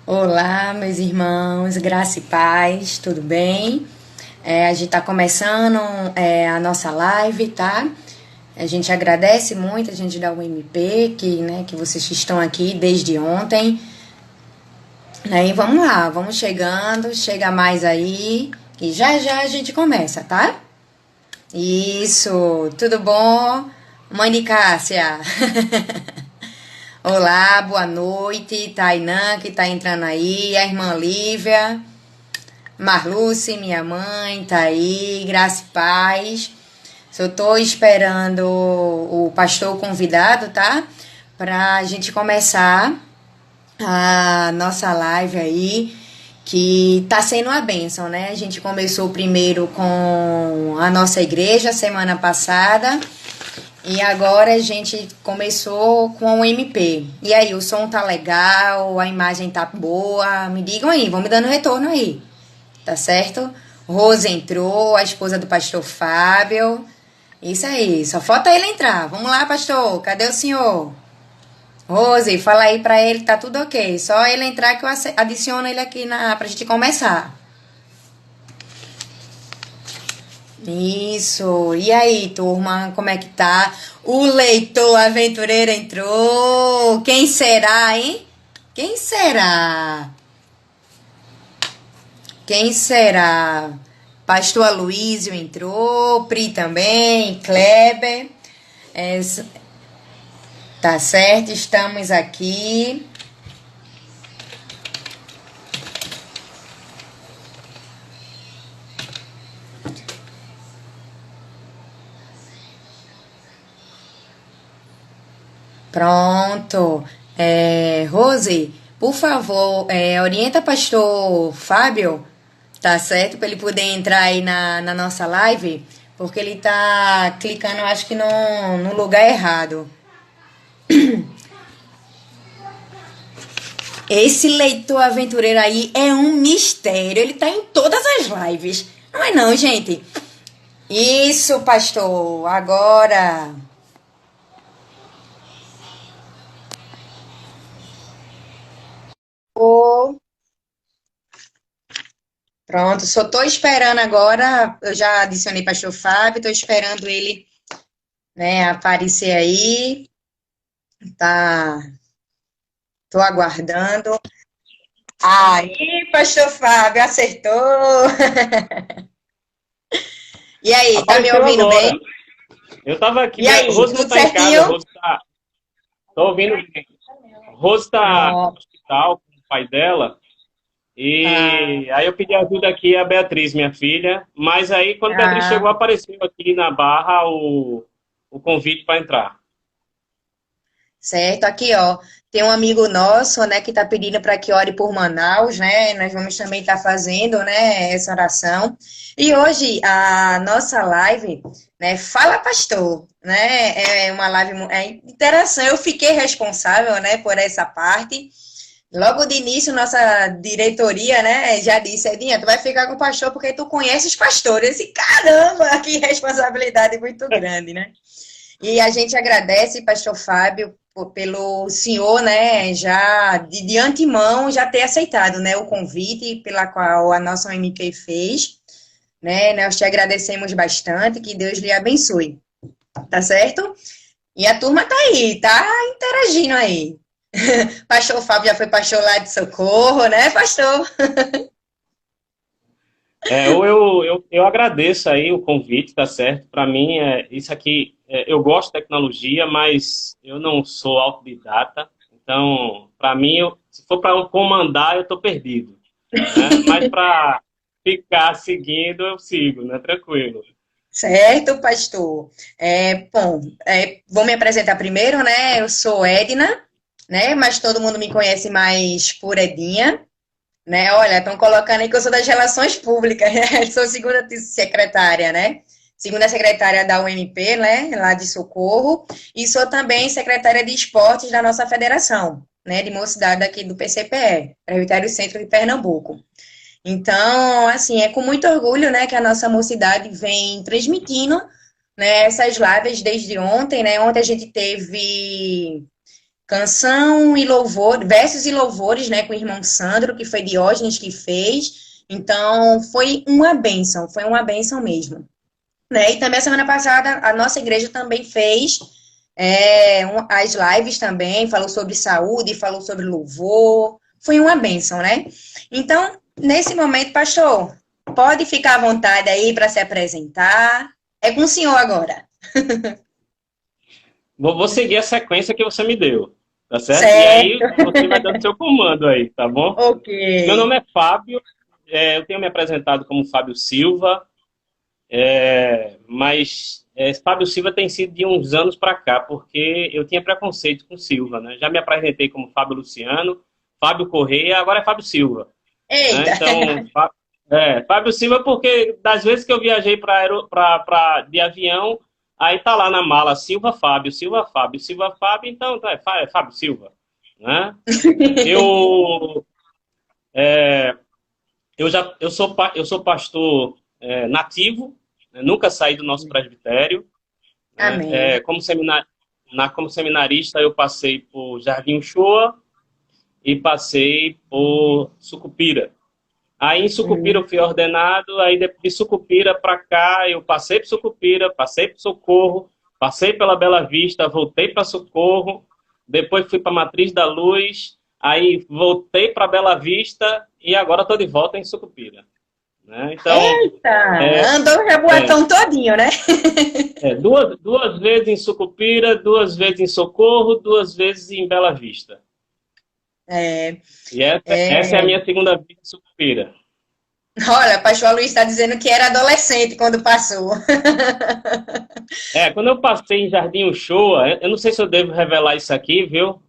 Olá, meus irmãos, graça e paz, tudo bem? A gente está começando a nossa live, tá? A gente agradece muito, a gente dá o MP, que vocês estão aqui desde ontem. E vamos lá, vamos chegando, chega mais aí, e já já a gente começa, tá? Isso, tudo bom? Mãe de Cássia. Olá, boa noite, Tainã, que tá entrando aí, a irmã Lívia. Marluce, minha mãe, tá aí, graça e paz. Eu tô esperando o pastor convidado, tá? Pra gente começar a nossa live aí, que tá sendo uma bênção, né? A gente começou primeiro com a nossa igreja semana passada e agora a gente começou com o MP. E aí, o som tá legal, a imagem tá boa? Me digam aí, vão me dando retorno aí. Tá certo? Rose entrou, a esposa do pastor Fábio. Isso aí, só falta ele entrar. Vamos lá, pastor, cadê o senhor? Rose, fala aí pra ele, tá tudo ok. Só ele entrar que eu adiciono ele aqui pra gente começar. Isso. E aí, turma, como é que tá? O leitor aventureiro entrou. Quem será, hein? Quem será? Quem será? Pastor Aloísio entrou, Pri também, Kleber. É, tá certo, estamos aqui. Pronto. Rose, por favor, orienta pastor Fábio, tá certo? Para ele poder entrar aí na nossa live, porque ele tá clicando, eu acho que no lugar errado. Esse leitor aventureiro aí é um mistério. Ele tá em todas as lives. Não é não, gente? Isso, pastor. Agora. Oh, pronto, só tô esperando agora. Eu já adicionei pastor Fábio, tô esperando ele, né, aparecer aí. Tá, tô aguardando. Aí, pastor Fábio, acertou. E aí, tá me Apareceu ouvindo bem? agora. Eu tava aqui, E aí, Rose não tudo tá em casa, certinho? Rose tá. Tô ouvindo bem. Rose tá no Pronto. hospital com o pai dela. Ah, E aí eu pedi ajuda aqui a Beatriz, minha filha. Mas aí, quando a Beatriz chegou, ah. apareceu aqui na barra o convite para entrar. Certo, aqui ó, tem um amigo nosso, né, que tá pedindo para que ore por Manaus, né? Nós vamos também estar fazendo, né, essa oração. E hoje a nossa live, né, Fala Pastor, né? É uma live interação. Eu fiquei responsável, né, por essa parte. Logo de início, nossa diretoria, né, já disse, Edinha, tu vai ficar com o pastor porque tu conhece os pastores. E caramba, que responsabilidade muito grande, né? E a gente agradece, pastor Fábio, pelo senhor, né, já de antemão já ter aceitado, né, o convite pela qual a nossa OMP fez, né? Nós te agradecemos bastante, que Deus lhe abençoe. Tá certo? E a turma tá aí, tá interagindo aí. Pastor Fábio já foi pastor lá de Socorro, né, pastor? Eu agradeço aí o convite, tá certo? Para mim, isso aqui, eu gosto de tecnologia, mas eu não sou autodidata. Então, para mim, se for para eu comandar, eu tô perdido, né? Mas para ficar seguindo, eu sigo, né? Tranquilo. Certo, pastor. Bom, vou me apresentar primeiro, né? Eu sou Edna, né? Mas todo mundo me conhece mais por Edinha. Né? Olha, estão colocando aí que eu sou das relações públicas, né? Sou segunda secretária, né? Segunda secretária da UMP, né? Lá de Socorro. E sou também secretária de esportes da nossa federação, né? De mocidade aqui do PCPE, Presbitério Centro de Pernambuco. Então, assim, é com muito orgulho, né, que a nossa mocidade vem transmitindo, né, essas lives desde ontem, né? Ontem a gente teve canção e louvor, versos e louvores, né, com o irmão Sandro, que foi Diógenes que fez. Então, foi uma bênção mesmo. Né? E também a semana passada a nossa igreja também fez as lives também, falou sobre saúde, falou sobre louvor, foi uma bênção, né? Então, nesse momento, pastor, pode ficar à vontade aí para se apresentar. É com o senhor agora. Vou seguir a sequência que você me deu, tá certo? E aí Certo, você vai dando seu comando aí, tá bom? ok. Meu nome é Fábio, eu tenho me apresentado como Fábio Silva, mas Fábio Silva tem sido de uns anos para cá, porque eu tinha preconceito com Silva, né? Já me apresentei como Fábio Luciano, Fábio Correia, agora é Fábio Silva, né? Eita, Então, Fábio Silva, porque das vezes que eu viajei de avião, aí tá lá na mala Silva Fábio, Silva Fábio, Silva Fábio, então é Fábio Silva, né? Eu, é, eu sou pastor nativo, né? Nunca saí do nosso presbitério, né? amém. Como seminarista eu passei por Jardim Uchoa e passei por Sucupira. Aí em Sucupira eu fui ordenado, aí de Sucupira para cá eu passei por Sucupira, passei por Socorro, passei pela Bela Vista, voltei para Socorro, depois fui para Matriz da Luz, aí voltei para Bela Vista e agora estou de volta em Sucupira. Né? Então, é, Eita, andou o é, rebuatão todinho, né? duas vezes em Sucupira, duas vezes em Socorro, duas vezes em Bela Vista. É, E essa é a minha segunda vez em Sucupira. olha, o pastor Luiz está dizendo que era adolescente quando passou. Quando eu passei em Jardim Uchoa, eu não sei se eu devo revelar isso aqui, viu?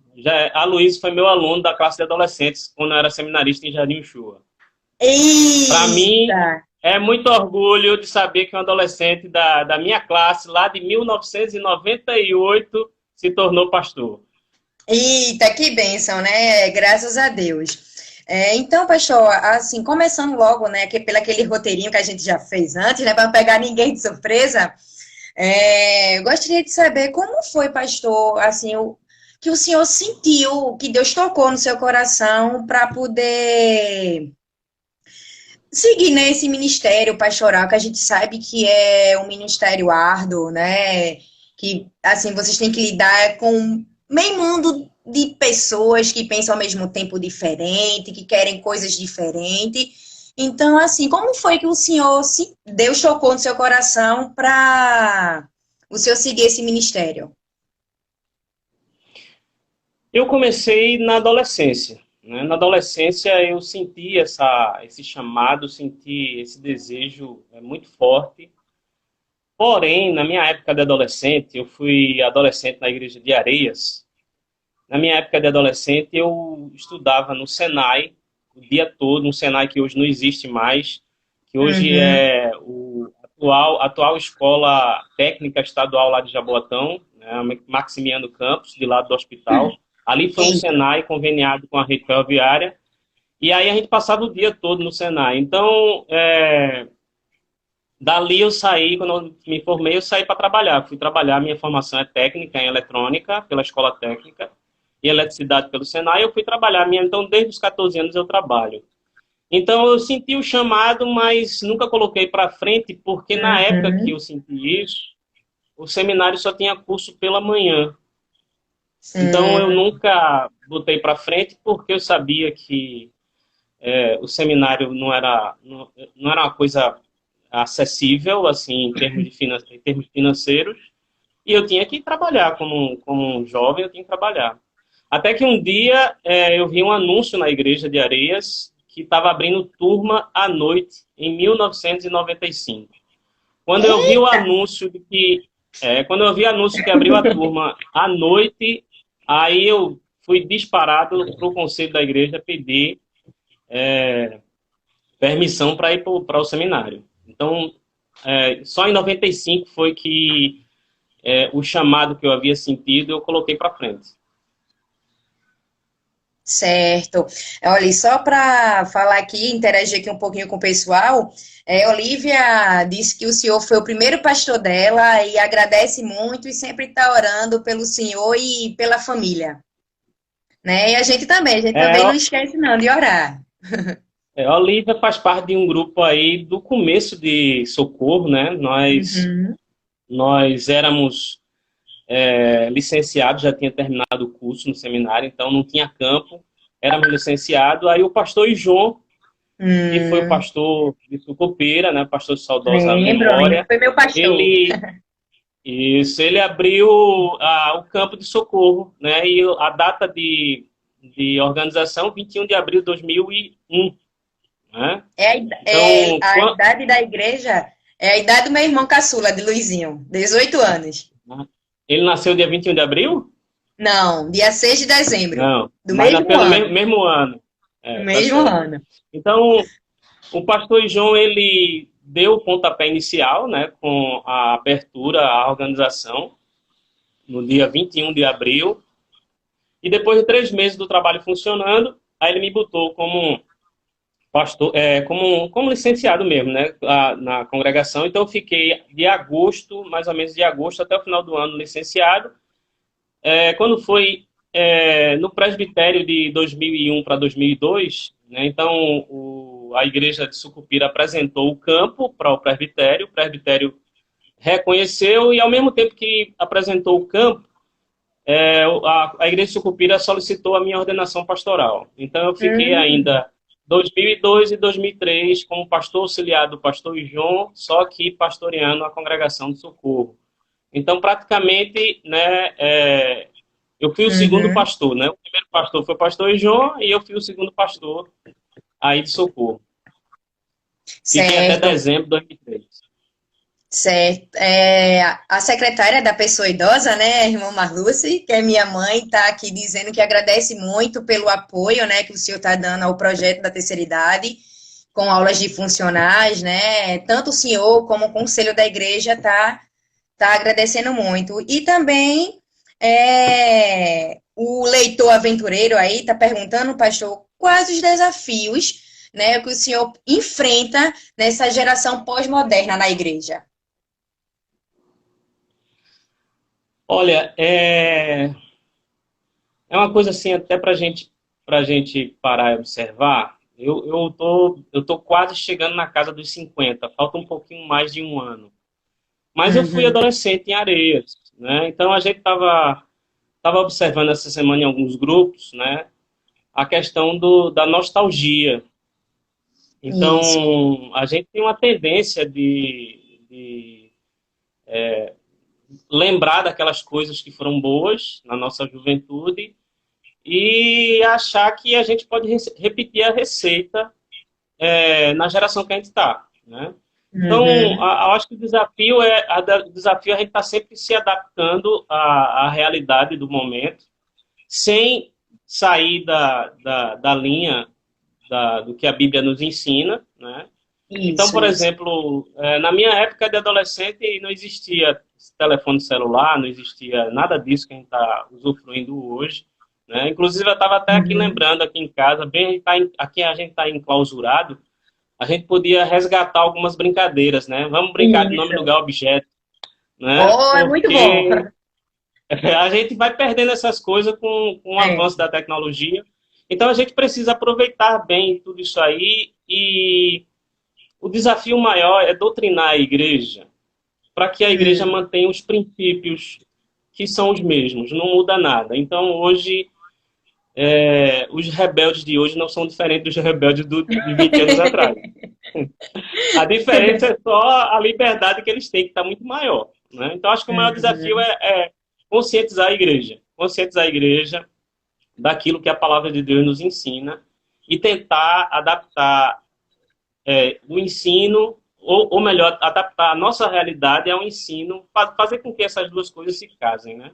A Luísa foi meu aluno da classe de adolescentes quando eu era seminarista em Jardim Uchoa. Para mim, Eita, é muito orgulho de saber que um adolescente da minha classe, lá de 1998, se tornou pastor. eita, que bênção, né? Graças a Deus. Então, pastor, assim, começando logo, né, pelo aquele roteirinho que a gente já fez antes, né, para não pegar ninguém de surpresa, eu gostaria de saber como foi, pastor, assim, que o senhor sentiu, que Deus tocou no seu coração para poder seguir nesse ministério pastoral, que a gente sabe que é um ministério árduo, né? Que, assim, vocês têm que lidar com meio mundo de pessoas que pensam ao mesmo tempo diferente, que querem coisas diferentes. Então, assim, como foi que o senhor, Deus tocou no seu coração para o senhor seguir esse ministério? Eu comecei na adolescência. Né? Na adolescência eu senti esse chamado, senti esse desejo muito forte. Porém, na minha época de adolescente, eu fui adolescente na igreja de Areias. Na minha época de adolescente, eu estudava no Senai o dia todo, um Senai que hoje não existe mais, que hoje Uhum. é atual escola técnica estadual lá de Jaboatão, né, Maximiano Campos, de lado do hospital. Ali foi um Eita. Senai conveniado com a rede ferroviária, e aí a gente passava o dia todo no Senai. Então, dali eu saí, quando eu me formei, eu saí para trabalhar. Fui trabalhar, minha formação é técnica em eletrônica, pela escola técnica, e eletricidade pelo Senai, eu fui trabalhar. Então, desde os 14 anos eu trabalho. Então, eu senti o chamado, mas nunca coloquei para frente, porque na época que Uhum. eu senti isso, o seminário só tinha curso pela manhã. Então, eu Hum, nunca botei para frente, porque eu sabia que o seminário não era uma coisa acessível, assim, em termos financeiros, e eu tinha que trabalhar como um jovem, eu tinha que trabalhar. Até que um dia eu vi um anúncio na igreja de Areias que estava abrindo turma à noite em 1995. Quando eu vi o anúncio quando eu vi o anúncio que abriu a turma à noite, aí eu fui disparado para o conselho da igreja pedir permissão para ir para o seminário. Então, só em 95 foi que o chamado que eu havia sentido eu coloquei para frente. certo. Olha, e só para falar aqui, interagir aqui um pouquinho com o pessoal, Olivia disse que o senhor foi o primeiro pastor dela e agradece muito e sempre está orando pelo senhor e pela família. né? E a gente É, também não esquece não de orar. a Olivia faz parte de um grupo aí do começo de Socorro, né? Uhum. Nós éramos licenciados, já tinha terminado o curso no seminário, então não tinha campo, éramos licenciados. Aí o pastor João, que foi o Hum, pastor de Sucupira, né? Pastor de saudosa lembro. memória, Foi meu pastor. ele ele abriu o campo de Socorro, né? E a data de organização, 21 de abril de 2001, né? É Então, a idade da igreja, é a idade do meu irmão caçula, de Luizinho, 18 anos. ele nasceu dia 21 de abril? Não, dia 6 de dezembro, Não, do mas mesmo nasceu no ano. mesmo ano. Do Tá mesmo certo. ano. Então, o pastor João, ele deu o pontapé inicial, né, com a abertura à organização, no dia 21 de abril, e depois de 3 meses do trabalho funcionando, aí ele me botou como pastor, como licenciado mesmo, né, na congregação. Então, eu fiquei de agosto, mais ou menos de agosto até o final do ano, licenciado. Quando foi no presbitério de 2001 para 2002, né, então a igreja de Sucupira apresentou o campo para o presbitério reconheceu e, ao mesmo tempo que apresentou o campo, a igreja de Sucupira solicitou a minha ordenação pastoral. Então, eu fiquei Hum, ainda 2002 e 2003 como pastor auxiliar do pastor João, só que pastoreando a congregação de Socorro. Então, praticamente, né, eu fui o segundo uhum. pastor, né? O primeiro pastor foi o pastor João e eu fui o segundo pastor aí de Socorro. Fiquei até Certo. dezembro de 2003. Certo. A secretária da pessoa idosa, né, a irmã Marluce, que é minha mãe, está aqui dizendo que agradece muito pelo apoio, né, que o senhor está dando ao projeto da terceira idade, com aulas de funcionais, né, tanto o senhor como o conselho da igreja tá agradecendo muito. E também o leitor aventureiro aí está perguntando, pastor, quais os desafios, né, que o senhor enfrenta nessa geração pós-moderna na igreja? Olha, é uma coisa assim, até para gente parar e observar. Eu tô quase chegando na casa dos 50, falta um pouquinho mais de um ano. Mas eu fui Uhum. adolescente em Areias, né? Então a gente tava observando essa semana em alguns grupos, né? A questão da nostalgia. Isso. Então, a gente tem uma tendência de lembrar daquelas coisas que foram boas na nossa juventude e achar que a gente pode repetir a receita na geração que a gente está, né? Então, Uhum. eu acho que o desafio é a gente estar sempre se adaptando à realidade do momento, sem sair da linha do que a Bíblia nos ensina, né? Então, Isso, por isso. exemplo, na minha época de adolescente não existia telefone celular, não existia nada disso que a gente está usufruindo hoje, né? Inclusive, eu estava até aqui Uhum. lembrando aqui em casa, aqui a gente está enclausurado, a gente podia resgatar algumas brincadeiras, né? Vamos brincar de nome, Isso. lugar, objeto, né? Oh, é muito bom. Porque a gente vai perdendo essas coisas com o É. avanço da tecnologia. Então, a gente precisa aproveitar bem tudo isso aí e o desafio maior é doutrinar a igreja para que a igreja Hum. mantenha os princípios que são os mesmos, não muda nada. Então, hoje, os rebeldes de hoje não são diferentes dos rebeldes de 20 anos atrás. A diferença é só a liberdade que eles têm, que está muito maior. Né? Então, acho que o maior desafio Uhum. é conscientizar a igreja daquilo que a palavra de Deus nos ensina e tentar adaptar o ensino, ou melhor, adaptar a nossa realidade ao ensino, fazer com que essas duas coisas se casem, né?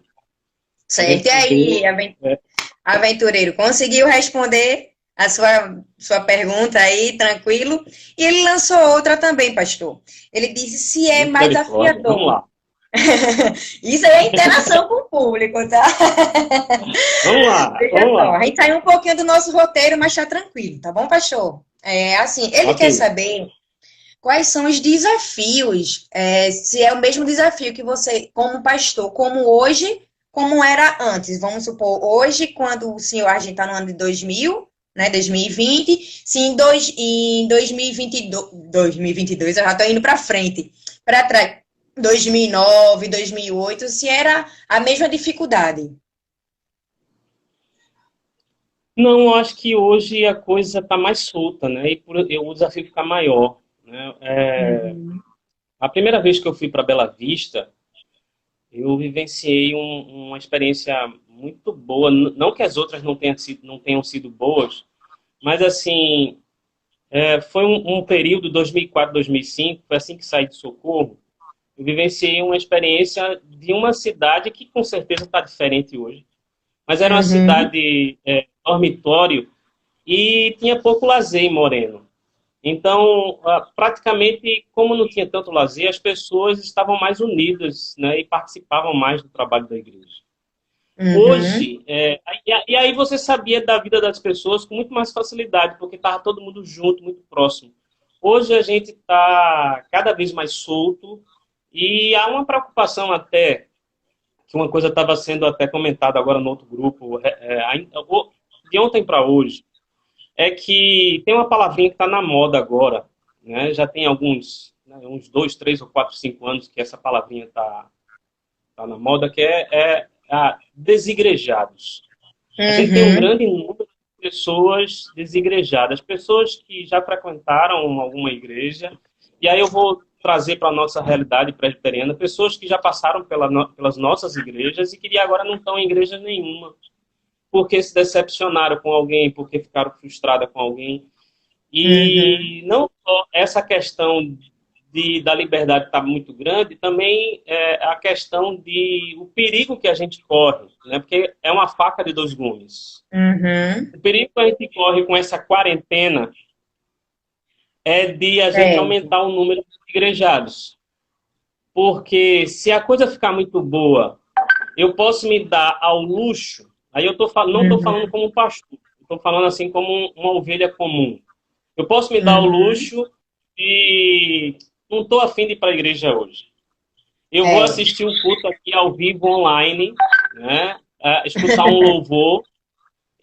A gente Certo. E poder. aí, aventureiro, conseguiu responder a sua pergunta aí, tranquilo? E ele lançou outra também, pastor. Ele disse se é mais Misericórdia. Vamos desafiador. lá. Isso aí é interação com o público, tá? Vamos lá. Veja Vamos só, lá. a gente saiu um pouquinho do nosso roteiro, mas tá tranquilo, tá bom, pastor? Assim, ele Ok. quer saber quais são os desafios, se é o mesmo desafio que você, como pastor, como hoje, como era antes. Vamos supor, hoje, quando o senhor, a gente está no ano de 2000, né, 2020, se em 2022, eu já estou indo para frente, para trás, 2009, 2008, se era a mesma dificuldade. Não, eu acho que hoje a coisa está mais solta, né? O desafio fica maior, né? Uhum. A primeira vez que eu fui para Bela Vista, eu vivenciei uma experiência muito boa. Não que as outras não tenham sido boas, mas assim, foi um período 2004, 2005, foi assim que saí de Socorro. Eu vivenciei uma experiência de uma cidade que com certeza está diferente hoje. Mas era uma Uhum. cidade dormitório e tinha pouco lazer em Moreno. Então, praticamente, como não tinha tanto lazer, as pessoas estavam mais unidas, né, e participavam mais do trabalho da igreja. Uhum. Hoje, e aí você sabia da vida das pessoas com muito mais facilidade, porque estava todo mundo junto, muito próximo. Hoje a gente está cada vez mais solto e há uma preocupação até, que uma coisa estava sendo até comentada agora no outro grupo, de ontem para hoje, é que tem uma palavrinha que está na moda agora, né? Já tem alguns, né, uns 2, 3 ou 4, 5 anos que essa palavrinha tá na moda, que é a desigrejados. A gente tem um Uhum. grande número de pessoas desigrejadas, pessoas que já frequentaram alguma igreja, e aí eu vou trazer para a nossa realidade presbiteriana, pessoas que já passaram pelas nossas igrejas e que agora não estão em igreja nenhuma, porque se decepcionaram com alguém, porque ficaram frustradas com alguém. Uhum. E não só essa questão da liberdade está muito grande, também a questão de o perigo que a gente corre, né? Porque é uma faca de dois gumes. Uhum. O perigo que a gente corre com essa quarentena é de a gente Certo. aumentar o número de igrejados. Porque se a coisa ficar muito boa, eu posso me dar ao luxo, aí não estou falando Uhum. como um pastor, estou falando assim como uma ovelha comum. Eu posso me dar o Uhum. luxo de não estou afim de ir para a igreja hoje. Eu vou É. assistir um culto aqui ao vivo online, né? Escutar um louvor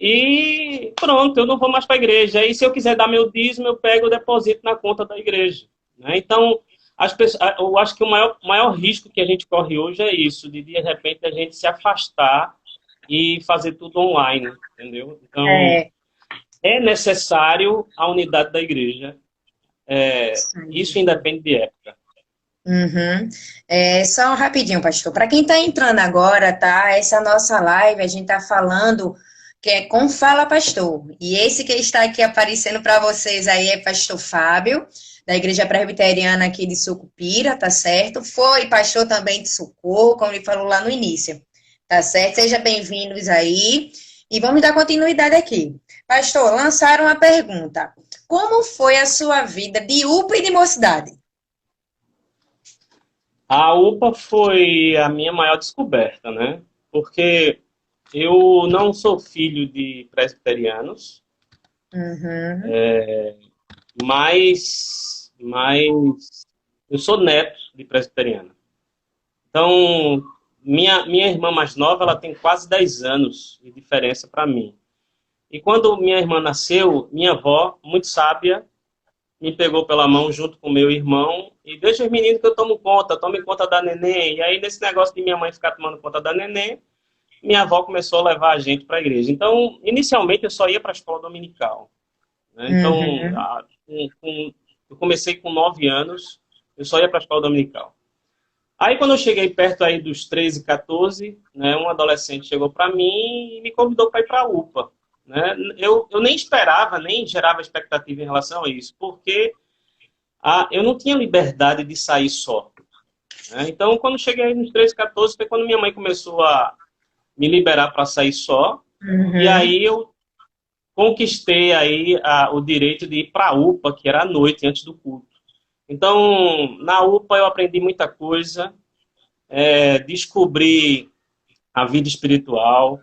e pronto, eu não vou mais para a igreja. E se eu quiser dar meu dízimo, eu pego e deposito na conta da igreja. Né? Então, eu acho que o maior risco que a gente corre hoje é isso, de repente a gente se afastar e fazer tudo online, entendeu? Então, É. é necessário a unidade da igreja. Isso Isso aí. independe de época. Uhum. É, só rapidinho, pastor. Para quem está entrando agora, tá? Essa nossa live, a gente está falando que é com Fala Pastor. E esse que está aqui aparecendo para vocês aí é Pastor Fábio, da Igreja Presbiteriana aqui de Sucupira, tá certo? Foi pastor também de Socorro, como ele falou lá no início, tá certo? Sejam bem-vindos aí. E vamos dar continuidade aqui. Pastor, lançaram uma pergunta. Como foi a sua vida de UPA e de mocidade? A UPA foi a minha maior descoberta, né? Porque eu não sou filho de presbiterianos, Uhum. mas eu sou neto de presbiteriano. Então, minha irmã mais nova, ela tem quase 10 anos de diferença para mim. E quando minha irmã nasceu, minha avó, muito sábia, me pegou pela mão junto com meu irmão e deixa os meninos que eu tome conta da neném. E aí, nesse negócio de minha mãe ficar tomando conta da neném, minha avó começou a levar a gente para a igreja. Então, inicialmente, eu só ia para a escola dominical. Né? Então, Uhum. eu comecei com 9 anos, eu só ia para a escola dominical. Aí, quando eu cheguei perto aí dos 13, 14, né, um adolescente chegou para mim e me convidou para ir para a UPA. Né? Eu nem esperava, nem gerava expectativa em relação a isso, porque eu não tinha liberdade de sair só. Né? Então, quando cheguei nos 13, 14, foi quando minha mãe começou a me liberar para sair só, e Uhum. aí eu conquistei aí o direito de ir para a UPA, que era à noite, antes do culto. Então, na UPA eu aprendi muita coisa, descobri a vida espiritual,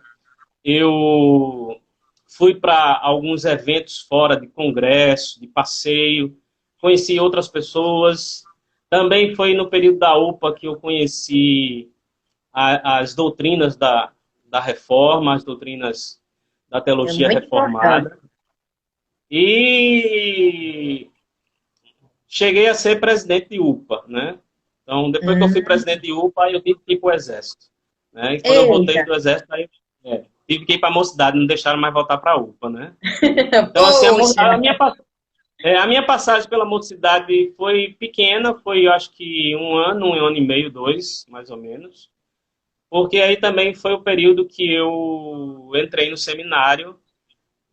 eu fui para alguns eventos fora de congresso, de passeio, conheci outras pessoas. Também foi no período da UPA que eu conheci as doutrinas da reforma, as doutrinas da É teologia muito importante. reformada. E cheguei a ser presidente de UPA, né? Então, depois que eu fui Hum, presidente de UPA, aí eu tive que ir para o Exército. Né? E quando eu voltei eita, do Exército, aí, tive que ir para a mocidade, não deixaram mais voltar para a UPA, né? Então, assim, poxa, a minha passagem pela mocidade foi pequena, foi, eu acho que um ano e meio, dois, mais ou menos. Porque aí também foi o período que eu entrei no seminário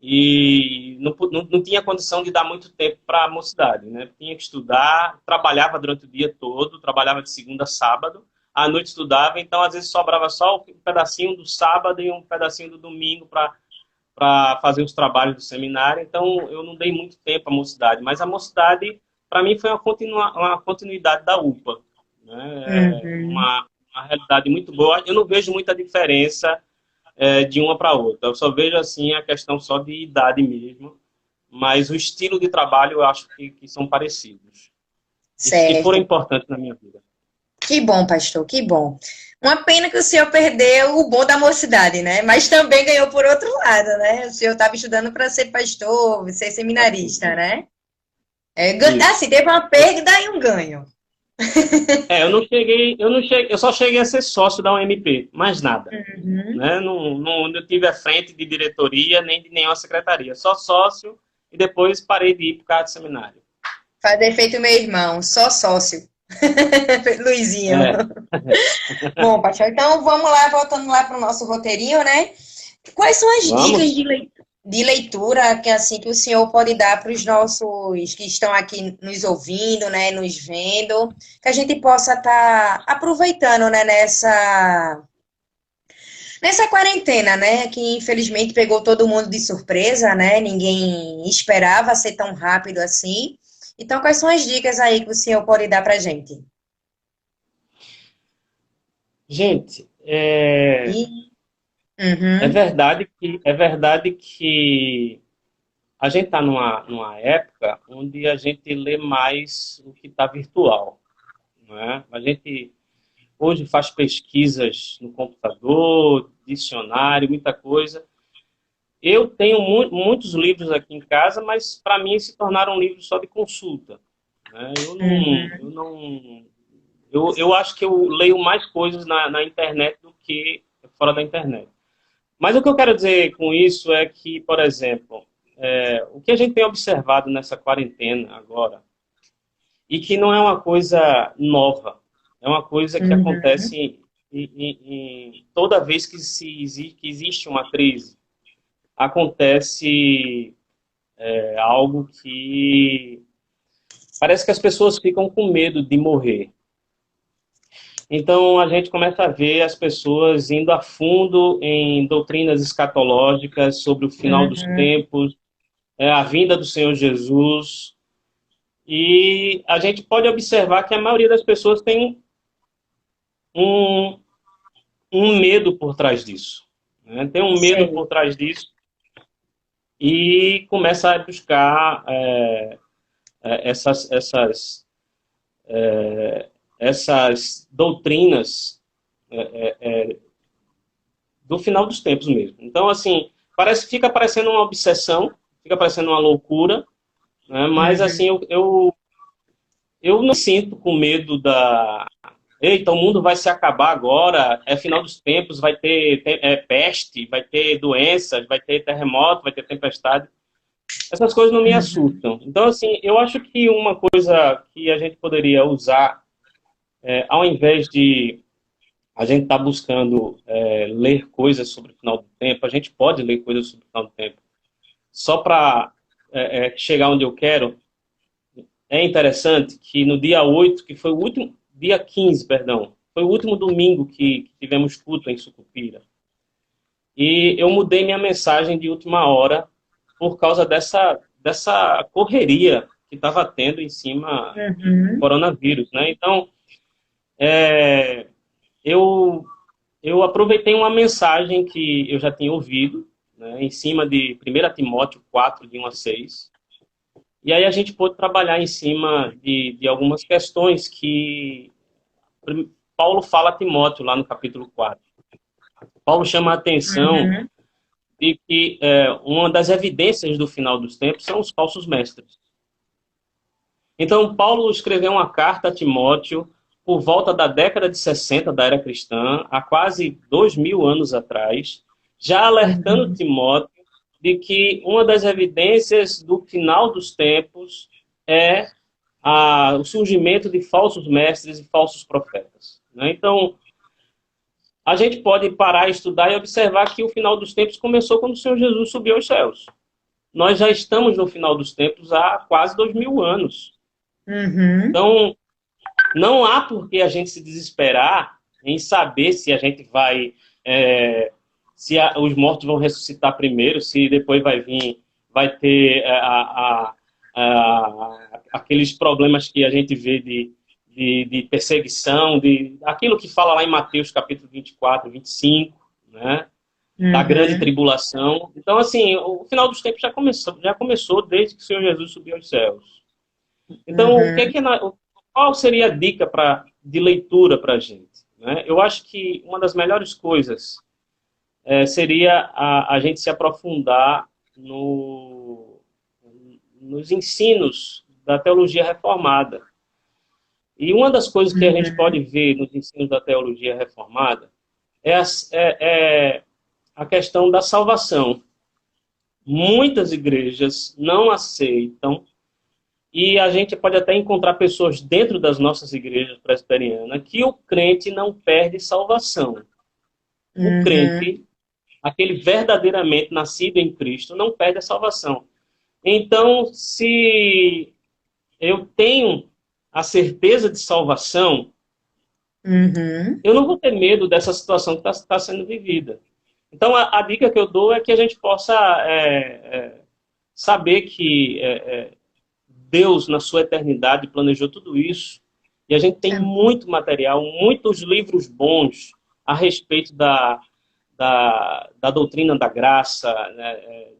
e não tinha condição de dar muito tempo para a mocidade, né? Tinha que estudar, trabalhava durante o dia todo, trabalhava de segunda a sábado, à noite estudava, então às vezes sobrava só um pedacinho do sábado e um pedacinho do domingo para fazer os trabalhos do seminário, então eu não dei muito tempo à mocidade, mas a mocidade, para mim, foi uma continuidade da UPA, né? uhum, Uma realidade muito boa. Eu não vejo muita diferença de uma para outra. Eu só vejo assim a questão só de idade mesmo, mas o estilo de trabalho eu acho que são parecidos e foram certo. importantes na minha vida. Que bom, pastor, que bom. Uma pena que o senhor perdeu o bom da mocidade, né? Mas também ganhou por outro lado, né? O senhor estava estudando para ser pastor, ser seminarista, né? Assim, Isso. teve uma perda e um ganho. Eu só cheguei a ser sócio da UMP, mais nada. Uhum. Né? Não tive a frente de diretoria nem de nenhuma secretaria, só sócio e depois parei de ir por causa do seminário. Fazer feito meu irmão, só sócio. Luizinho. É. Bom, pastor, então vamos lá, voltando lá para o nosso roteirinho, né? Quais são as dicas Vamos. de leitura que assim que o senhor pode dar para os nossos que estão aqui nos ouvindo, né, nos vendo, que a gente possa estar aproveitando, né, nessa quarentena, né, que infelizmente pegou todo mundo de surpresa, né? Ninguém esperava ser tão rápido assim. Então, quais são as dicas aí que o senhor pode dar para a gente? Gente, E, uhum, é verdade que a gente está numa época onde a gente lê mais o que está virtual. Não é? A gente hoje faz pesquisas no computador, dicionário, muita coisa. Eu tenho muitos livros aqui em casa, mas para mim se tornaram livros só de consulta. Né? Eu acho que eu leio mais coisas na internet do que fora da internet. Mas o que eu quero dizer com isso é que, por exemplo, o que a gente tem observado nessa quarentena agora, e que não é uma coisa nova, é uma coisa que uhum, acontece toda vez que existe uma crise, acontece algo que parece que as pessoas ficam com medo de morrer. Então a gente começa a ver as pessoas indo a fundo em doutrinas escatológicas sobre o final dos uhum, tempos, a vinda do Senhor Jesus. E a gente pode observar que a maioria das pessoas tem um, um medo por trás disso. Né? Tem um medo sei. por trás disso e começa a buscar essas essas doutrinas do final dos tempos mesmo. Então, assim, fica parecendo uma obsessão, fica parecendo uma loucura, né? Mas, Uhum. assim, eu não sinto com medo da... Eita, o mundo vai se acabar agora, é final dos tempos, vai ter peste, vai ter doenças, vai ter terremoto, vai ter tempestade. Essas coisas não me assustam. Então, assim, eu acho que uma coisa que a gente poderia usar, ao invés de a gente estar buscando ler coisas sobre o final do tempo, a gente pode ler coisas sobre o final do tempo. Só para chegar onde eu quero, é interessante que no dia 8, que foi o último, dia 15, perdão, foi o último domingo que tivemos culto em Sucupira. E eu mudei minha mensagem de última hora por causa dessa correria que estava tendo em cima do Uhum. coronavírus, né? Então, é, eu, eu aproveitei uma mensagem que eu já tinha ouvido, né, em cima de 1 Timóteo 4, de 1 a 6. E aí a gente pôde trabalhar em cima de algumas questões que Paulo fala a Timóteo lá no capítulo 4. Paulo chama a atenção de que uma das evidências do final dos tempos são os falsos mestres. Então, Paulo escreveu uma carta a Timóteo por volta da década de 60 da era cristã, há quase 2000 anos atrás, já alertando Timóteo de que uma das evidências do final dos tempos é o surgimento de falsos mestres e falsos profetas. Né? Então, a gente pode parar, estudar e observar que o final dos tempos começou quando o Senhor Jesus subiu aos céus. Nós já estamos no final dos tempos há quase 2000 anos. Então, não há por que a gente se desesperar em saber se a gente vai... os mortos vão ressuscitar primeiro, se depois vai ter aqueles problemas que a gente vê de perseguição, aquilo que fala lá em Mateus capítulo 24, 25, né? Da grande tribulação. Então, assim, o final dos tempos já começou desde que o Senhor Jesus subiu aos céus. Então, qual seria a dica de leitura para a gente? Né? Eu acho que uma das melhores coisas seria a gente se aprofundar nos ensinos da teologia reformada. E uma das coisas que a gente pode ver nos ensinos da teologia reformada é a questão da salvação. Muitas igrejas não aceitam, e a gente pode até encontrar pessoas dentro das nossas igrejas presbiterianas, que o crente não perde salvação. O crente, aquele verdadeiramente nascido em Cristo, não perde a salvação. Então, se eu tenho a certeza de salvação, eu não vou ter medo dessa situação que está sendo vivida. Então, a dica que eu dou é que a gente possa saber que Deus, na sua eternidade, planejou tudo isso. E a gente tem muito material, muitos livros bons a respeito da doutrina da graça, né,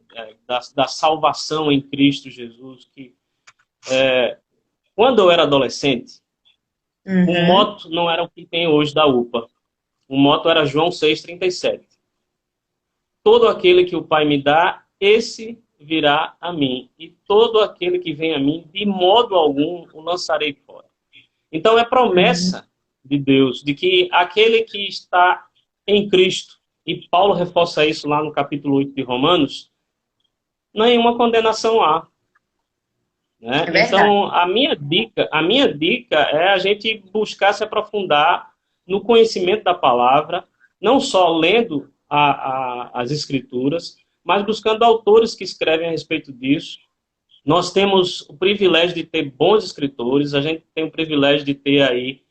da salvação em Cristo Jesus. Que, quando eu era adolescente, o motto não era o que tem hoje da UPA. O motto era João 6,37. Todo aquele que o Pai me dá, esse virá a mim. E todo aquele que vem a mim, de modo algum, o lançarei fora. Então é promessa de Deus, de que aquele que está em Cristo, e Paulo reforça isso lá no capítulo 8 de Romanos, nenhuma condenação há. Né? Então, a minha dica é a gente buscar se aprofundar no conhecimento da palavra, não só lendo as escrituras, mas buscando autores que escrevem a respeito disso. Nós temos o privilégio de ter bons escritores, a gente tem o privilégio de ter aí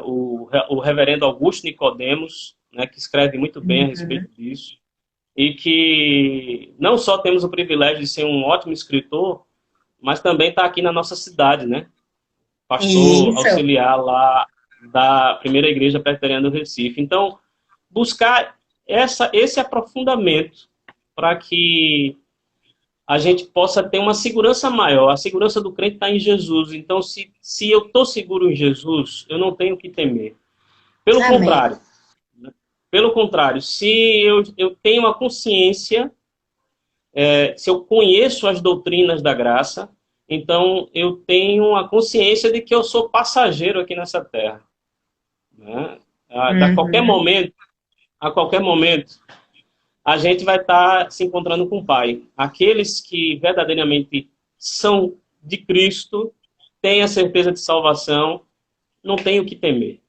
o reverendo Augusto Nicodemos, né, que escreve muito bem a respeito disso, e que não só temos o privilégio de ser um ótimo escritor, mas também está aqui na nossa cidade, né? Pastor auxiliar lá da Primeira Igreja Presbiteriana do Recife. Então, buscar esse aprofundamento para que a gente possa ter uma segurança maior. A segurança do crente está em Jesus. Então, se eu estou seguro em Jesus, eu não tenho que temer. Pelo contrário, se eu tenho uma consciência, se eu conheço as doutrinas da graça, então eu tenho a consciência de que eu sou passageiro aqui nessa terra. Né? A qualquer momento, a gente vai estar se encontrando com o Pai. Aqueles que verdadeiramente são de Cristo, têm a certeza de salvação, não tem o que temer.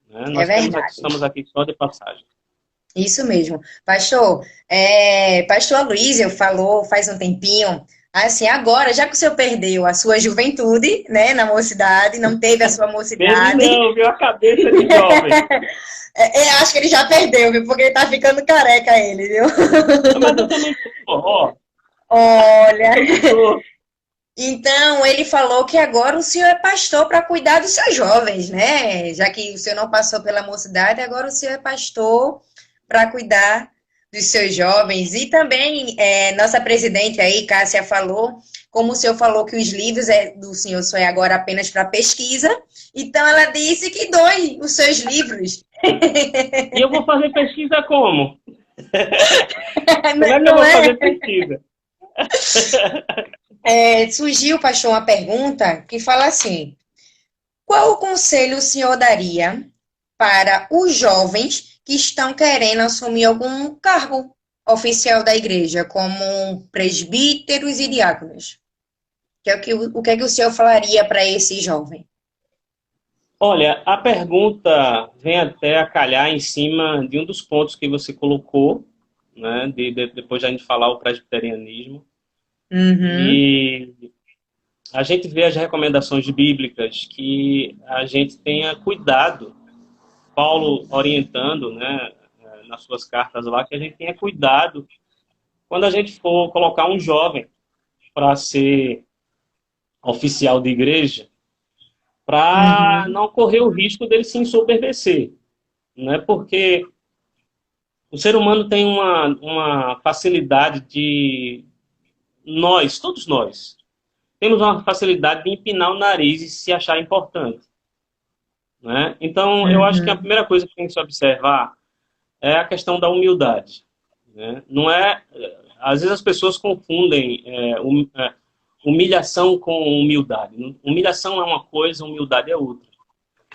Né? Nós estamos aqui só de passagem. Isso mesmo. Pastor, Pastor Aloysio falou faz um tempinho, assim, agora, já que o senhor perdeu a sua juventude, né, na mocidade, não teve a sua mocidade... Não, viu a cabeça de jovem. Acho que ele já perdeu, viu, porque ele tá ficando careca, ele, viu? Mas eu também tô, Olha... Então, ele falou que agora o senhor é pastor para cuidar dos seus jovens, né? Já que o senhor não passou pela mocidade, agora o senhor é pastor para cuidar dos seus jovens. E também, nossa presidente aí, Cássia, falou como o senhor falou que os livros do senhor só é agora apenas para pesquisa, então ela disse que doe os seus livros. E eu vou fazer pesquisa como? Como é que eu Não vou é? fazer pesquisa? Surgiu, pastor, uma pergunta que fala assim: qual o conselho o senhor daria para os jovens que estão querendo assumir algum cargo oficial da igreja, como presbíteros e diáconos? O que é que o senhor falaria para esse jovem? Olha, a pergunta vem até a calhar em cima de um dos pontos que você colocou, né, depois de a gente falar o presbiterianismo. Uhum, E a gente vê as recomendações bíblicas que a gente tenha cuidado, Paulo orientando, né, nas suas cartas lá, que a gente tenha cuidado quando a gente for colocar um jovem para ser oficial de igreja, para uhum, não correr o risco dele se ensoberbecer, né? Porque o ser humano tem uma facilidade de todos nós, temos uma facilidade de empinar o nariz e se achar importante, né? Então, eu acho que a uhum, primeira coisa que tem que se observar é a questão da humildade, né? Não é, às vezes as pessoas confundem humilhação com humildade. Humilhação é uma coisa, humildade é outra.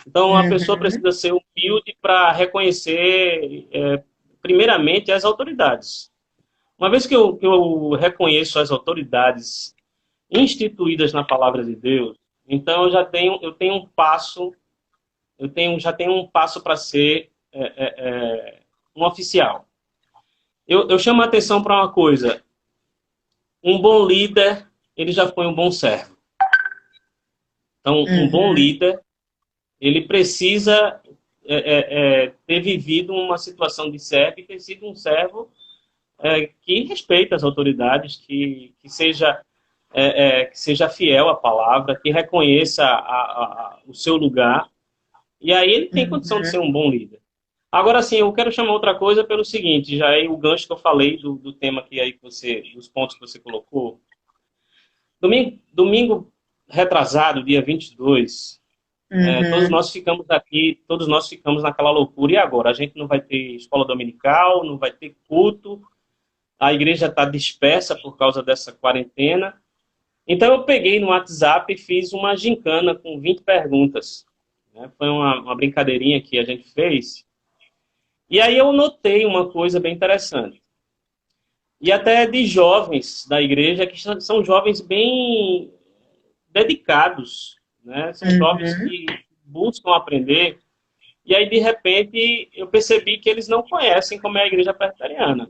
Então, a pessoa uhum, precisa ser humilde para reconhecer, primeiramente, as autoridades. Uma vez que eu reconheço as autoridades instituídas na palavra de Deus, então eu tenho um passo, já tenho um passo para ser um oficial. Eu chamo a atenção para uma coisa: um bom líder, ele já foi um bom servo. Então, um bom uhum, líder, ele precisa ter vivido uma situação de servo e ter sido um servo que respeita as autoridades, que seja fiel à palavra, que reconheça o seu lugar, e aí ele tem condição de ser uhum. um bom líder. Agora, sim, eu quero chamar outra coisa pelo seguinte, já é o gancho que eu falei do tema que aí dos pontos que você colocou. Domingo retrasado, dia 22, Uhum. todos nós ficamos naquela loucura. E agora? A gente não vai ter escola dominical, não vai ter culto, a igreja está dispersa por causa dessa quarentena. Então eu peguei no WhatsApp e fiz uma gincana com 20 perguntas, né? Foi uma brincadeirinha que a gente fez. E aí eu notei uma coisa bem interessante. E até de jovens da igreja, que são jovens bem dedicados, né? São jovens Uhum. que buscam aprender. E aí, de repente, eu percebi que eles não conhecem como é a igreja presbiteriana.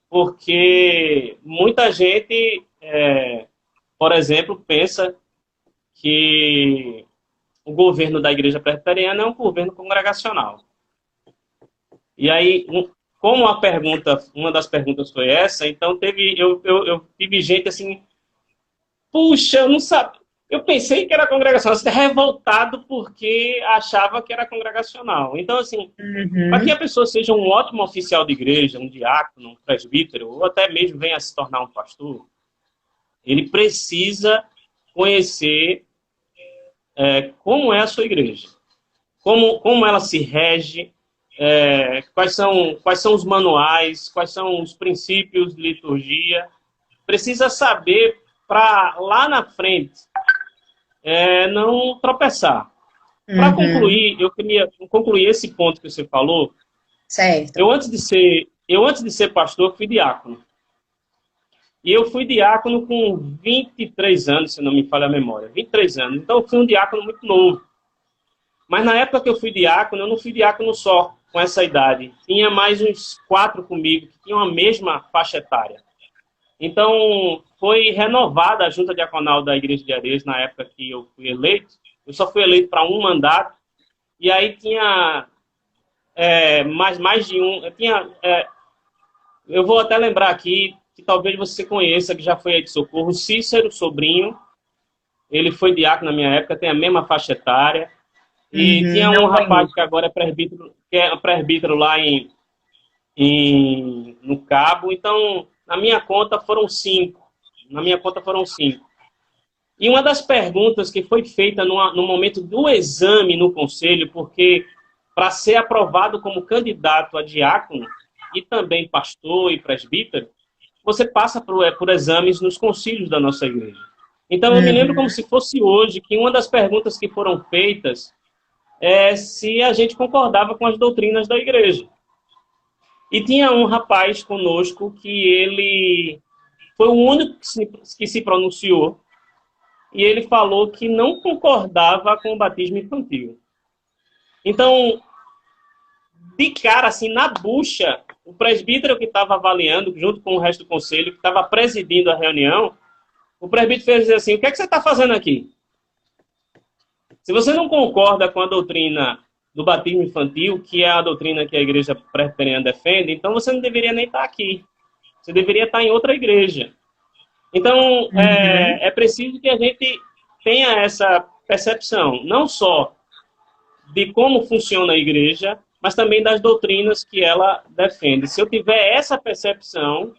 Porque muita gente, por exemplo, pensa que o governo da igreja presbiteriana é um governo congregacional. E aí, como uma das perguntas foi essa, então eu tive gente assim, puxa, eu não sabia. Eu pensei que era congregacional, você está revoltado porque achava que era congregacional. Então, assim, para que a Uhum. pessoa seja um ótimo oficial de igreja, um diácono, um presbítero, ou até mesmo venha a se tornar um pastor, ele precisa conhecer como é a sua igreja, como ela se rege, quais são os manuais, quais são os princípios de liturgia. Precisa saber para lá na frente não tropeçar. Para Uhum. concluir, eu queria concluir esse ponto que você falou. Certo. Eu antes de ser pastor, fui diácono. E eu fui diácono com 23 anos, se não me falha a memória. 23 anos. Então, eu fui um diácono muito novo. Mas na época que eu fui diácono, eu não fui diácono só com essa idade. Tinha mais uns 4 comigo, que tinham a mesma faixa etária. Então, foi renovada a junta diaconal da Igreja de Areias na época que eu fui eleito. Eu só fui eleito para um mandato. E aí tinha mais de um. Eu vou até lembrar aqui, que talvez você conheça, que já foi aí de Socorro, Cícero, sobrinho. Ele foi diácono na minha época, tem a mesma faixa etária. E Uhum. tinha um Não rapaz conheço. que agora é presbítero, que é presbítero lá no Cabo. Então, na minha conta, foram 5. Na minha conta foram 5. E uma das perguntas que foi feita no momento do exame no conselho, porque para ser aprovado como candidato a diácono e também pastor e presbítero, você passa por exames nos concílios da nossa igreja. Então eu me lembro como se fosse hoje que uma das perguntas que foram feitas é se a gente concordava com as doutrinas da igreja. E tinha um rapaz conosco que ele foi o único que se pronunciou, e ele falou que não concordava com o batismo infantil. Então, de cara, assim, na bucha, o presbítero que estava avaliando, junto com o resto do conselho, que estava presidindo a reunião, o presbítero fez dizer assim: o que é que você está fazendo aqui? Se você não concorda com a doutrina do batismo infantil, que é a doutrina que a igreja presbiteriana defende, então você não deveria nem estar aqui. Você deveria estar em outra igreja. Então, é preciso que a gente tenha essa percepção, não só de como funciona a igreja, mas também das doutrinas que ela defende. Se eu tiver essa percepção,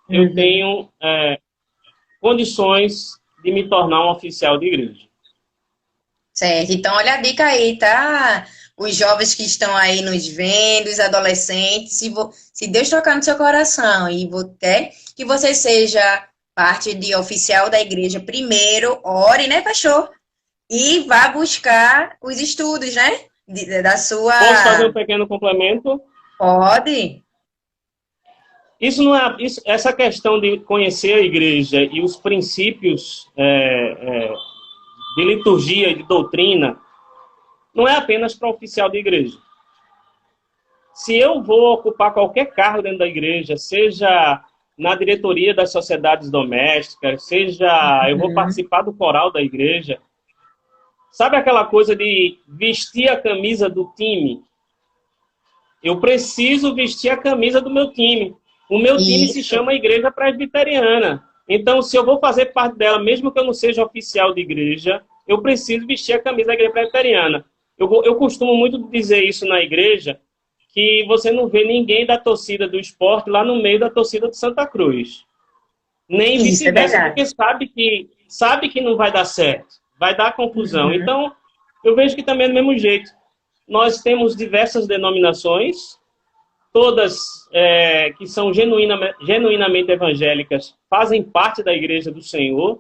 eu tenho condições de me tornar um oficial de igreja. Certo, então olha a dica aí, tá? Os jovens que estão aí nos vendo, os adolescentes, se Deus tocar no seu coração e quer que você seja parte de oficial da igreja, primeiro, ore, né, pastor? E vá buscar os estudos, né? Da sua... Posso fazer um pequeno complemento? Pode. Isso não é, essa questão de conhecer a igreja e os princípios de liturgia e de doutrina não é apenas para oficial de igreja. Se eu vou ocupar qualquer cargo dentro da igreja, seja na diretoria das sociedades domésticas, seja eu vou participar do coral da igreja, sabe aquela coisa de vestir a camisa do time? Eu preciso vestir a camisa do meu time. O meu time se chama Igreja Presbiteriana. Então, se eu vou fazer parte dela, mesmo que eu não seja oficial de igreja, eu preciso vestir a camisa da Igreja Presbiteriana. Eu costumo muito dizer isso na igreja, que você não vê ninguém da torcida do esporte lá no meio da torcida de Santa Cruz. Nem vice-versa, porque sabe que não vai dar certo, vai dar confusão. Então, eu vejo que também é do mesmo jeito. Nós temos diversas denominações, todas que são genuinamente evangélicas, fazem parte da Igreja do Senhor,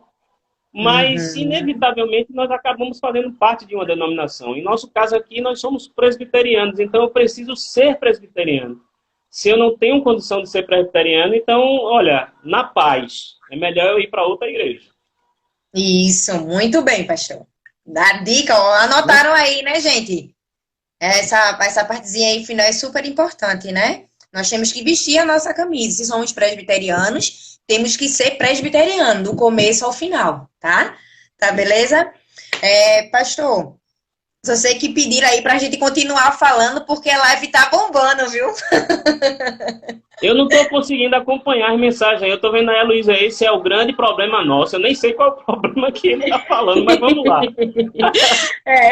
mas, inevitavelmente, nós acabamos fazendo parte de uma denominação. Em nosso caso aqui, nós somos presbiterianos, então eu preciso ser presbiteriano. Se eu não tenho condição de ser presbiteriano, então, olha, na paz, é melhor eu ir para outra igreja. Isso, muito bem, pastor. Dá dica, ó, anotaram aí, né, gente? Essa partezinha aí final é super importante, né? Nós temos que vestir a nossa camisa. Se somos presbiterianos, temos que ser presbiteriano, do começo ao final, tá? Tá, beleza? Pastor, só sei que pediram aí pra gente continuar falando, porque a live tá bombando, viu? Eu não tô conseguindo acompanhar as mensagens aí. Eu tô vendo aí, Luísa, esse é o grande problema nosso. Eu nem sei qual é o problema que ele tá falando, mas vamos lá.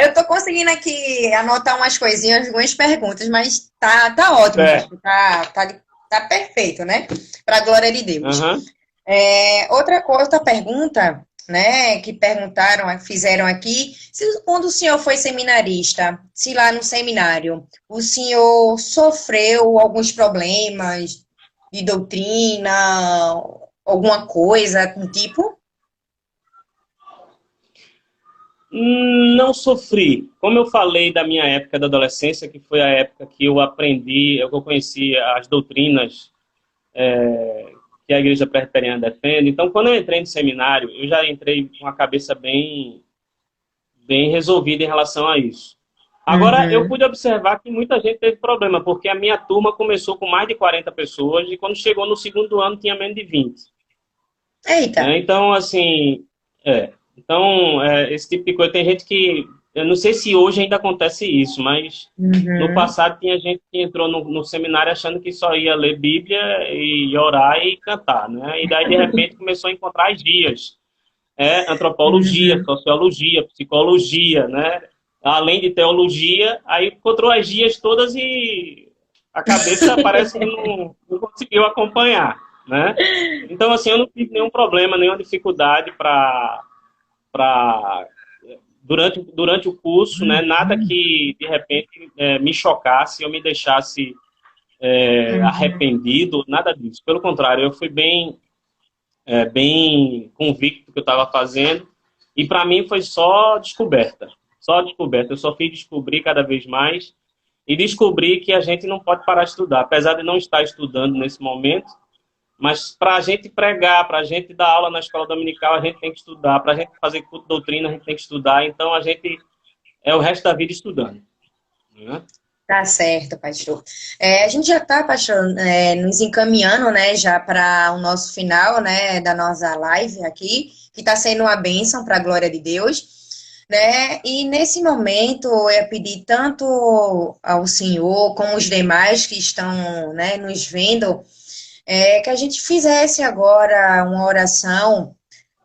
Eu tô conseguindo aqui anotar umas coisinhas, algumas perguntas, mas tá ótimo, pastor. Tá perfeito, né? Pra glória de Deus. Outra pergunta, né, que fizeram aqui, quando o senhor foi seminarista, se lá no seminário, o senhor sofreu alguns problemas de doutrina, alguma coisa do tipo? Não sofri. Como eu falei da minha época da adolescência, que foi a época que eu aprendi, eu conheci as doutrinas que a Igreja Presbiteriana defende. Então, quando eu entrei no seminário, eu já entrei com a cabeça bem resolvida em relação a isso. Agora, eu pude observar que muita gente teve problema, porque a minha turma começou com mais de 40 pessoas e quando chegou no segundo ano tinha menos de 20. Eita! Então, assim, esse tipo de coisa, tem gente que, eu não sei se hoje ainda acontece isso, mas no passado tinha gente que entrou no seminário achando que só ia ler Bíblia e orar e cantar, né? E daí, de repente, começou a encontrar as guias. Antropologia, sociologia, psicologia, né? Além de teologia, aí encontrou as guias todas e a cabeça parece que não conseguiu acompanhar. né? Então, assim, eu não tive nenhum problema, nenhuma dificuldade para durante o curso, né? Nada que, de repente, me chocasse ou me deixasse Uhum. arrependido, nada disso. Pelo contrário, eu fui bem convicto do que eu estava fazendo e para mim foi só descoberta. Só descoberta. Eu só fiz descobrir cada vez mais e descobri que a gente não pode parar de estudar. Apesar de não estar estudando nesse momento, mas para a gente pregar, para a gente dar aula na escola dominical, a gente tem que estudar. Para a gente fazer culto de doutrina, a gente tem que estudar. Então, a gente é o resto da vida estudando, né? Tá certo, pastor. A gente já está, pastor, nos encaminhando, né, já para o nosso final, né, da nossa live aqui, que está sendo uma bênção para a glória de Deus, né? E nesse momento eu ia pedir tanto ao Senhor como os demais que estão, né, nos vendo, que a gente fizesse agora uma oração,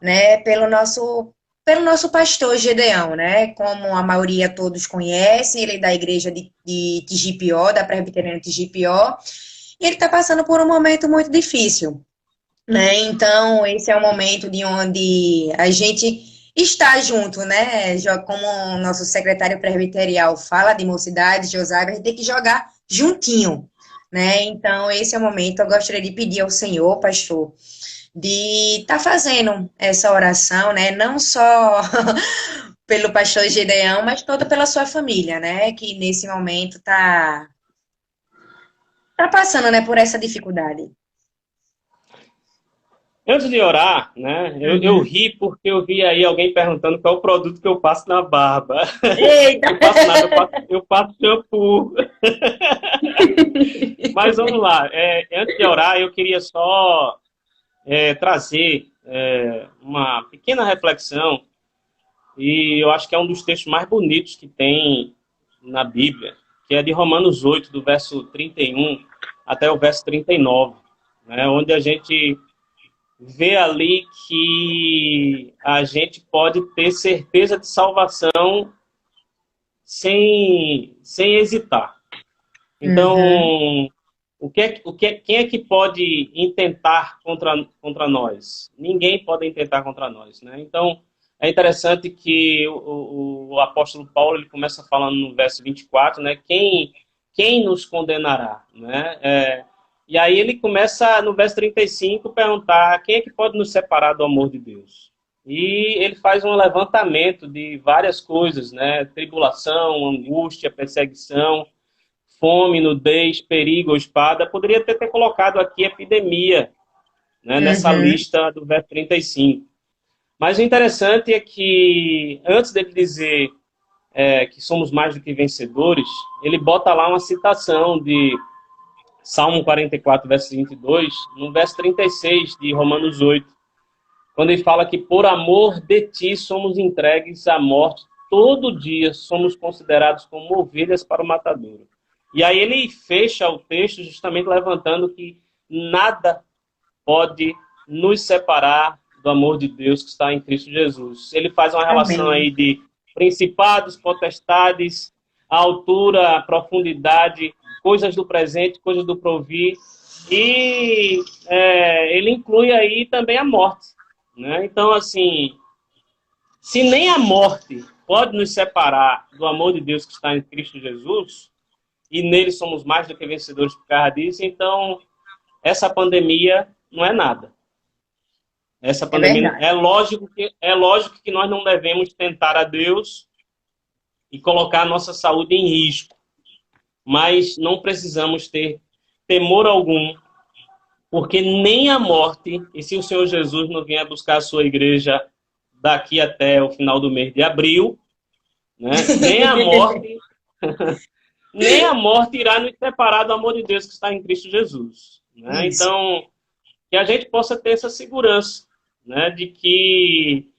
né, pelo nosso pastor Gedeão, né, como a maioria todos conhecem, ele é da igreja de Tigipió, da Presbiteriana de Tigipió, e ele está passando por um momento muito difícil, né, então esse é o momento de onde a gente está junto, né, como o nosso secretário presbiterial fala de mocidade, Josário, a gente tem que jogar juntinho, né, então esse é o momento, eu gostaria de pedir ao Senhor, pastor, de estar fazendo essa oração, né? Não só pelo pastor Gideão, mas toda pela sua família, né? Que nesse momento tá passando, né, por essa dificuldade. Antes de orar, né, eu Uhum. ri porque eu vi aí alguém perguntando qual é o produto que eu passo na barba. Eita! Não passo nada, eu passo shampoo. Mas vamos lá. Antes de orar, eu queria só trazer uma pequena reflexão, e eu acho que é um dos textos mais bonitos que tem na Bíblia, que é de Romanos 8, do verso 31 até o verso 39, né, onde a gente vê ali que a gente pode ter certeza de salvação sem hesitar. Uhum. Então, quem é que pode intentar contra nós? Ninguém pode intentar contra nós, né? Então, é interessante que o apóstolo Paulo ele começa falando no verso 24, né? Quem nos condenará, né? E aí ele começa no verso 35 perguntar quem é que pode nos separar do amor de Deus? E ele faz um levantamento de várias coisas, né? Tribulação, angústia, perseguição, fome, nudez, perigo ou espada. Poderia ter colocado aqui epidemia, né, nessa Uhum. lista do verso 35. Mas o interessante é que, antes dele dizer que somos mais do que vencedores, ele bota lá uma citação de Salmo 44, verso 22, no verso 36 de Romanos 8, quando ele fala que por amor de ti somos entregues à morte, todo dia somos considerados como ovelhas para o matadouro. E aí ele fecha o texto justamente levantando que nada pode nos separar do amor de Deus que está em Cristo Jesus. Ele faz uma relação Amém. aí de principados, potestades, a altura, a profundidade, coisas do presente, coisas do porvir, e ele inclui aí também a morte, né? Então, assim, se nem a morte pode nos separar do amor de Deus que está em Cristo Jesus, e nele somos mais do que vencedores por causa disso, então essa pandemia não é nada. Essa É pandemia verdade. é lógico que nós não devemos tentar a Deus e colocar a nossa saúde em risco, mas não precisamos ter temor algum, porque nem a morte, e se o Senhor Jesus não vier buscar a sua igreja daqui até o final do mês de abril, né, nem a morte irá nos separar do amor de Deus que está em Cristo Jesus, né? Isso. Então, que a gente possa ter essa segurança, né, de que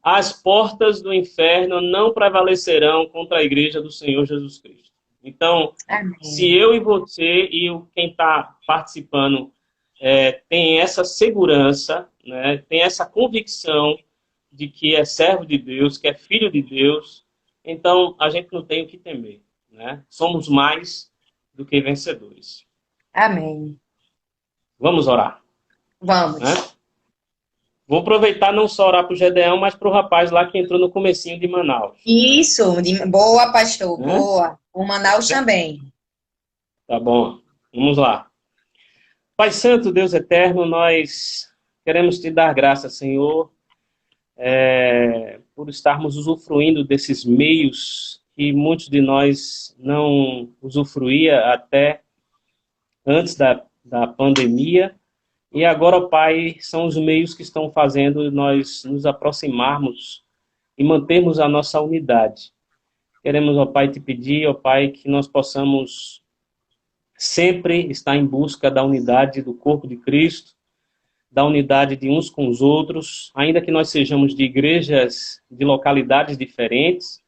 as portas do inferno não prevalecerão contra a igreja do Senhor Jesus Cristo. Então, se Amém. eu e você e quem está participando tem essa segurança, né, tem essa convicção de que é servo de Deus, que é filho de Deus, então a gente não tem o que temer, né? Somos mais do que vencedores. Amém. Vamos orar. Vamos. né? Vou aproveitar não só orar para o Gedeão, mas para o rapaz lá que entrou no comecinho de Manaus, Isso, boa, pastor, né? boa. O Manaus também. Tá bom, vamos lá. Pai Santo, Deus Eterno, nós queremos te dar graça, Senhor, por estarmos usufruindo desses meios que muitos de nós não usufruía até antes da pandemia. E agora, ó Pai, são os meios que estão fazendo nós nos aproximarmos e mantermos a nossa unidade. Queremos, ó Pai, te pedir, ó Pai, que nós possamos sempre estar em busca da unidade do corpo de Cristo, da unidade de uns com os outros, ainda que nós sejamos de igrejas, de localidades diferentes,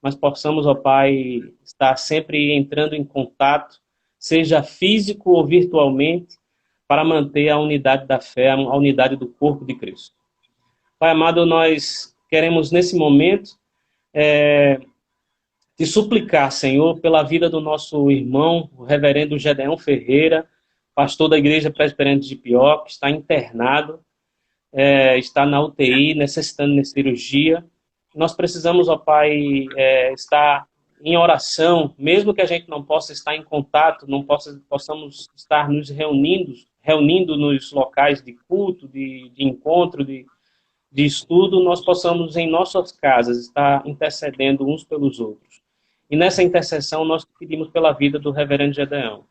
mas possamos, ó Pai, estar sempre entrando em contato, seja físico ou virtualmente, para manter a unidade da fé, a unidade do corpo de Cristo. Pai amado, nós queremos nesse momento te suplicar, Senhor, pela vida do nosso irmão, o reverendo Gedeão Ferreira, pastor da Igreja Presbiteriana de Jipió, que está internado, está na UTI, necessitando de cirurgia. Nós precisamos, ó Pai, estar em oração, mesmo que a gente não possa estar em contato, possamos estar nos reunindo nos locais de culto, de encontro, de estudo, nós possamos em nossas casas estar intercedendo uns pelos outros. E nessa intercessão nós pedimos pela vida do reverendo Gedeão.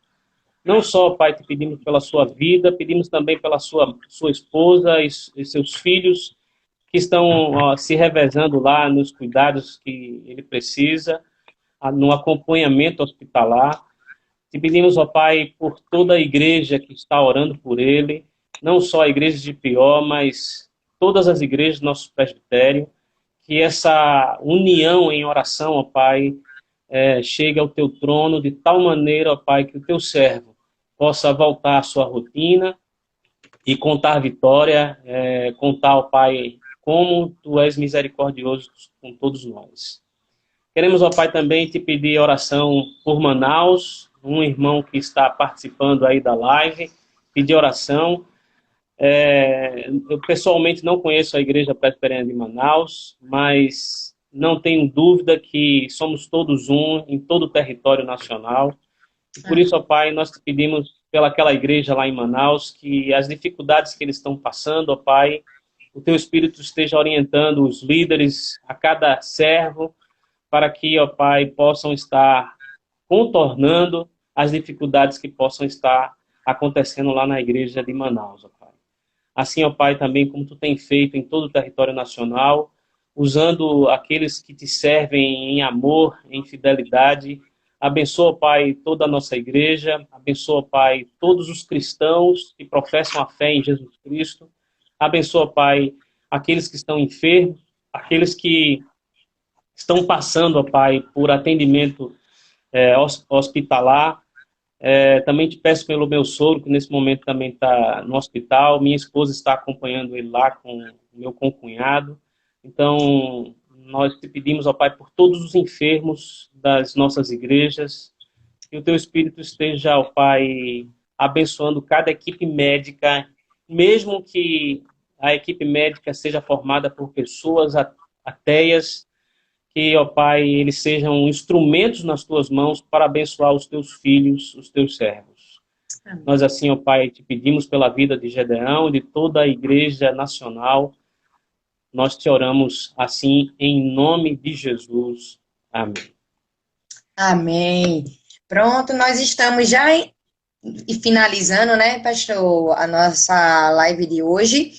Não só, Pai, te pedimos pela sua vida, pedimos também pela sua esposa e seus filhos que estão se revezando lá nos cuidados que ele precisa, no acompanhamento hospitalar. Te pedimos, ó Pai, por toda a igreja que está orando por ele, não só a igreja de Pió, mas todas as igrejas do nosso presbitério, que essa união em oração, ó Pai, chegue ao teu trono de tal maneira, ó Pai, que o teu servo possa voltar à sua rotina e contar a vitória, contar, ó Pai, como tu és misericordioso com todos nós. Queremos, ó Pai, também te pedir oração por Manaus, um irmão que está participando aí da live, pedir oração. Eu pessoalmente não conheço a Igreja Presbiteriana de Manaus, mas não tenho dúvida que somos todos um em todo o território nacional. E por isso, ó Pai, nós te pedimos pelaquela igreja lá em Manaus, que as dificuldades que eles estão passando, ó Pai, o teu Espírito esteja orientando os líderes, a cada servo, para que, ó Pai, possam estar contornando as dificuldades que possam estar acontecendo lá na igreja de Manaus, ó Pai. Assim, ó Pai, também como tu tem feito em todo o território nacional, usando aqueles que te servem em amor, em fidelidade. Abençoa, ó Pai, toda a nossa igreja, abençoa, ó Pai, todos os cristãos que professam a fé em Jesus Cristo. Abençoa, ó Pai, aqueles que estão enfermos, aqueles que estão passando, ó Pai, por atendimento hospitalar. Também te peço pelo meu sogro, que nesse momento também está no hospital. Minha esposa está acompanhando ele lá com o meu concunhado. Então, nós te pedimos, ó Pai, por todos os enfermos das nossas igrejas, que o teu Espírito esteja, ó Pai, abençoando cada equipe médica, mesmo que a equipe médica seja formada por pessoas ateias, que, ó Pai, eles sejam instrumentos nas tuas mãos para abençoar os teus filhos, os teus servos. Amém. Nós assim, ó Pai, te pedimos pela vida de Gedeão e de toda a igreja nacional. Nós te oramos assim, em nome de Jesus. Amém. Amém. Pronto, nós estamos já finalizando, né, pastor, a nossa live de hoje.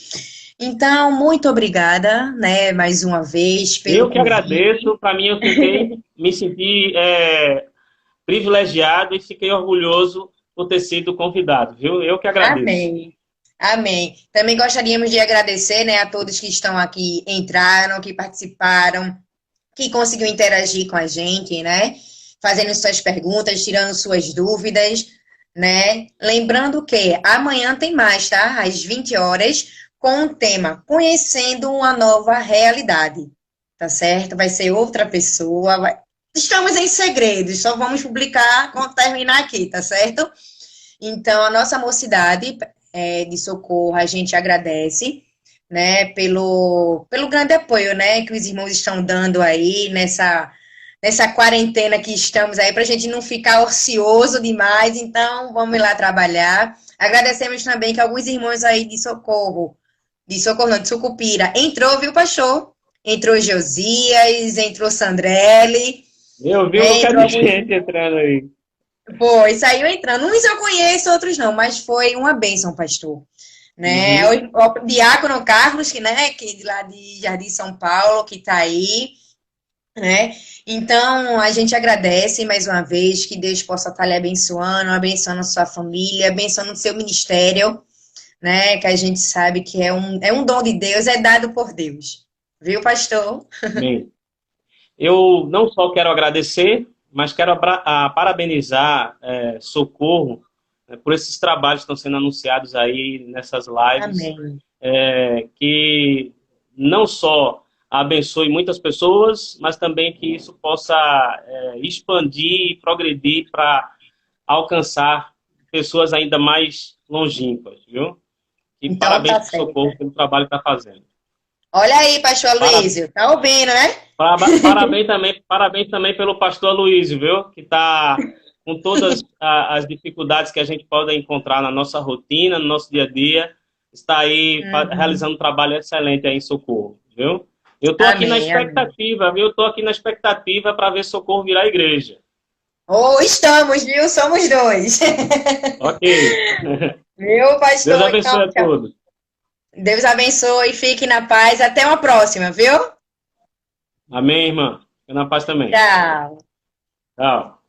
Então, muito obrigada, né, mais uma vez. Eu que agradeço. Para mim, me senti privilegiado e fiquei orgulhoso por ter sido convidado, viu? Eu que agradeço. Amém. Amém. Também gostaríamos de agradecer, né, a todos que estão aqui, entraram, que participaram, que conseguiu interagir com a gente, né, fazendo suas perguntas, tirando suas dúvidas, né. Lembrando que amanhã tem mais, tá? Às 20 horas, com o tema Conhecendo uma Nova Realidade, tá certo? Vai ser outra pessoa. Estamos em segredo, só vamos publicar quando terminar aqui, tá certo? Então, a nossa mocidade de Socorro, a gente agradece, né, pelo grande apoio, né, que os irmãos estão dando aí nessa quarentena que estamos aí, para a gente não ficar ocioso demais, então vamos lá trabalhar. Agradecemos também que alguns irmãos aí de Socorro não, de Sucupira, entrou, viu, pastor? Entrou Josias, entrou Sandrelli, Eu vi um né, bocado entrou de alguns. gente entrando aí. Foi, saiu entrando. Uns eu conheço, outros não, mas foi uma bênção, pastor. Né? Uhum. O Diácono Carlos, que, né, que de lá de Jardim São Paulo, que está aí, né? Então, a gente agradece mais uma vez, que Deus possa estar lhe abençoando, abençoando a sua família, abençoando o seu ministério, né? Que a gente sabe que é um dom de Deus, é dado por Deus. Viu, pastor? Amém. Eu não só quero agradecer, mas quero parabenizar Socorro por esses trabalhos que estão sendo anunciados aí nessas lives, Amém. que não só abençoe muitas pessoas, mas também que isso possa expandir e progredir para alcançar pessoas ainda mais longínquas, viu? E Então, parabéns tá para o certo. Socorro pelo trabalho que está fazendo. Olha aí, pastor Para- Aloysio, tá ouvindo, né? Parabéns também pelo pastor Aloysio, viu? Que está com todas as dificuldades que a gente pode encontrar na nossa rotina, no nosso dia a dia, está aí Uhum. realizando um trabalho excelente aí em Socorro, viu? Eu estou aqui na Amém, amém. expectativa, viu? Eu estou aqui na expectativa para ver Socorro virar igreja. Oh, estamos, viu? Somos dois. Ok. Meu Deus pastor, então, abençoe a todos. Deus abençoe, fique na paz. Até uma próxima, viu? Amém, irmã. Fique na paz também. Tchau. Tchau.